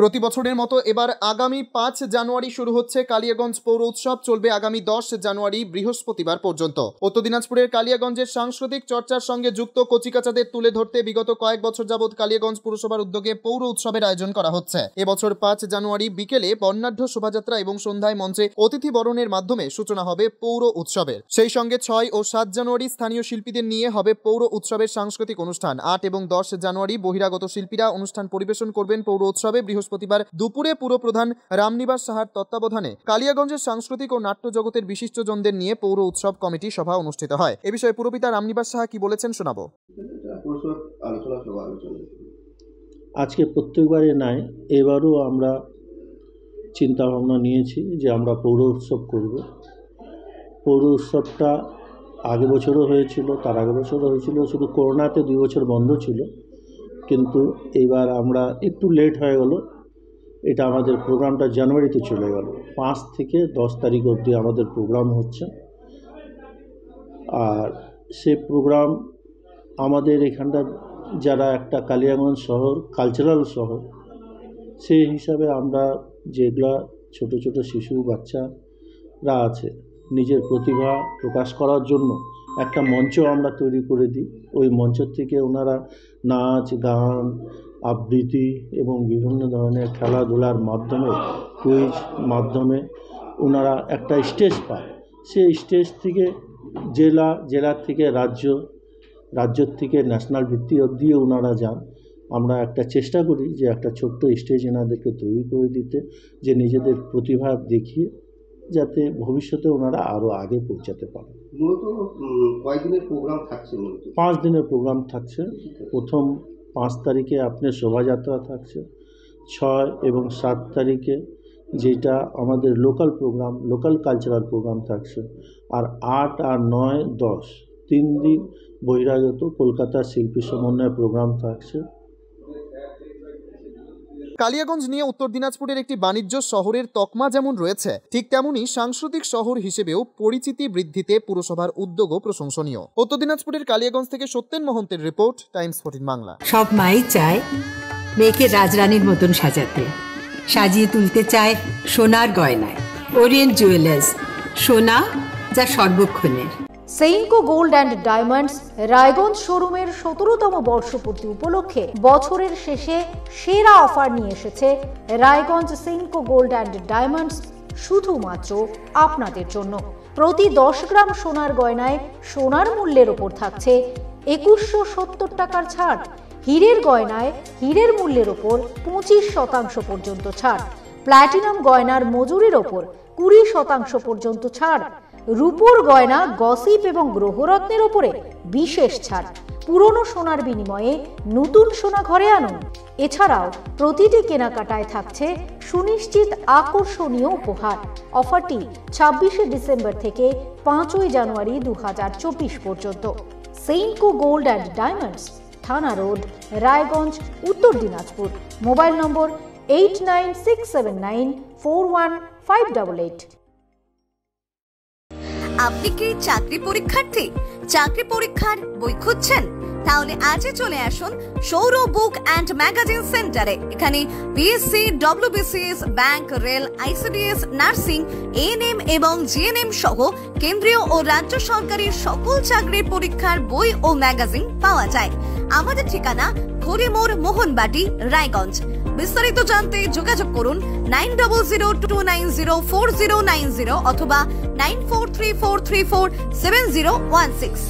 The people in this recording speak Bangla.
প্রতি বছরের মতো এবার আগামী 5 জানুয়ারি শুরু হচ্ছে কালিয়াগঞ্জ পৌর উৎসব। চলবে আগামী 10 জানুয়ারি বৃহস্পতিবার পর্যন্ত। উত্তর দিনাজপুরের কালিয়াগঞ্জের সাংস্কৃতিক চর্চার সঙ্গে যুক্ত কচিকাচাদের তুলে ধরতে বিগত কয়েক বছর যাবৎ কালিয়াগঞ্জ পুরসভার উদ্যোগে পৌর উৎসবের আয়োজন করা হচ্ছে। এবছর 5 জানুয়ারি বিকেলে বর্ণাঢ্য শোভাযাত্রা এবং সন্ধ্যায় মঞ্চে অতিথি বরণের মাধ্যমে সূচনা হবে পৌর উৎসবের। সেই সঙ্গে 6 ও 7 জানুয়ারি স্থানীয় শিল্পীদের নিয়ে হবে পৌর উৎসবের সাংস্কৃতিক অনুষ্ঠান। 8 এবং 10 জানুয়ারি বহিরাগত শিল্পীরা অনুষ্ঠান পরিবেশন করবেন পৌর উৎসবে। বৃহস্পতিবার দুপুরে পুরপ্রধান রামনিবাস সাহার তত্ত্বাবধানে কালিয়াগঞ্জের সাংস্কৃতিক ও নাট্য জগতের বিশিষ্টজনদের নিয়ে পৌর উৎসব কমিটি সভা অনুষ্ঠিত হয়। এ বিষয়ে পুরপিতা রামনিবাস সাহা কি বলেছেন শোনাবো। আজকে প্রত্যেকবারে নাই, এবারও আমরা চিন্তা ভাবনা নিয়েছি যে আমরা পৌর উৎসব করব। পৌর উৎসবটা আগে বছরও হয়েছিল, তার আগে বছরও হয়েছিল, শুধু করোনাতে 2 বছর বন্ধ ছিল। কিন্তু এবার আমরা একটু লেট হয়ে গেল। এটা আমাদের প্রোগ্রামটা জানুয়ারিতে চলে গেল। 5 থেকে 10 তারিখ অবধি আমাদের প্রোগ্রাম হচ্ছে। আর সে প্রোগ্রাম আমাদের এখানটা যারা একটা কালিয়াগঞ্জ শহর কালচারাল শহর, সেই হিসাবে আমরা যেগুলা ছোট ছোট শিশু বাচ্চারা আছে নিজের প্রতিভা প্রকাশ করার জন্য একটা মঞ্চ আমরা তৈরি করে দিই। ওই মঞ্চ থেকে ওনারা নাচ গান আবৃত্তি এবং বিভিন্ন ধরনের খেলাধুলার মাধ্যমে কুইজ মাধ্যমে ওনারা একটা স্টেজ পায়। সেই স্টেজ থেকে জেলা থেকে রাজ্য থেকে ন্যাশনাল ভিত্তি অবধি ওনারা যান। আমরা একটা চেষ্টা করি যে একটা ছোট্ট স্টেজ এনাদেরকে তৈরি করে দিতে, যে নিজেদের প্রতিভা দেখিয়ে যাতে ভবিষ্যতে ওনারা আরও আগে পৌঁছাতে পারে। মূলত কয়েকদিনের প্রোগ্রাম থাকছে? 5 দিনের প্রোগ্রাম থাকছে। প্রথম 5 তারিখে আপনার শোভাযাত্রা থাকছে, 6 এবং 7 তারিখে যেটা আমাদের local programme, local cultural programme থাকছে। আর 8 আর 9, 10 3 দিন বহিরাগত কলকাতা শিল্পী সমন্বয় প্রোগ্রাম থাকছে। কালিয়াগঞ্জ নিয়ে উত্তর দিনাজপুরের একটি বাণিজ্য শহরের তকমা যেমন রয়েছে, ঠিক তেমনি সাংস্কৃতিক শহর হিসেবেও পরিচিতি বৃদ্ধিতে পুরসভার উদ্যোগও প্রশংসনীয়। উত্তর দিনাজপুরের কালিয়াগঞ্জ থেকে সত্যেন মহন্তের রিপোর্ট, টাইমস 14 বাংলা। সব মাই চায় মেয়েকে রাজরানীর মতন সাজাতে, সাজিয়ে তুলতে চায় সোনার গয়নায়। ওরিয়েন্ট জুয়েলার্স, সোনা যা সর্বক্ষণের। Senco gold and diamonds Raiganj শোরুমের 17তম বর্ষপূর্তি উপলক্ষে বছরের শেষে সেরা অফার নিয়ে এসেছে Raiganj Senco gold and diamonds, শুধুমাত্র আপনাদের জন্য। প্রতি 10 গ্রাম সোনার গয়নায় সোনার মূল্যের ওপর থাকছে 2170 টাকার ছাড়। হীরের গয়নায় হীরের মূল্যের ওপর 25% পর্যন্ত ছাড়। প্ল্যাটিনাম গয়নার মজুরির ওপর 20% পর্যন্ত ছাড়। রূপোর গয়না, গসিপ এবং গ্রহরত্নের ওপরে বিশেষ ছাড়। পুরনো সোনার বিনিময়ে নতুন সোনা ঘরে আনুন। এছাড়াও প্রতিটি কেনাকাটায় থাকছে সুনিশ্চিত আকর্ষণীয় উপহার। অফারটি 26শে ডিসেম্বর থেকে 5ই জানুয়ারি 2024 পর্যন্ত। সেইনকো গোল্ড অ্যান্ড ডায়মন্ডস, থানা রোড, রায়গঞ্জ, উত্তর দিনাজপুর। মোবাইল নম্বর 8967941588। আপনি কি চাকরি পরীক্ষার্থী? চাকরি পরীক্ষার বই খুঁজছেন? তাহলে আজই চলে আসুন সৌরভ বুক অ্যান্ড ম্যাগাজিন সেন্টারে। এখানে BSc, WBCS, bank, rail, ICDS, nursing, ANM এবং জিএনএম সহ কেন্দ্রীয় ও রাজ্য সরকারের সকল চাকরির পরীক্ষার বই ও ম্যাগাজিন পাওয়া যায়। আমাদের ঠিকানা হরিমোড়, মোহনবাটি, রায়গঞ্জ। বিস্তারিত জানতে যোগাযোগ করুন 9002904090 অথবা 9434347016।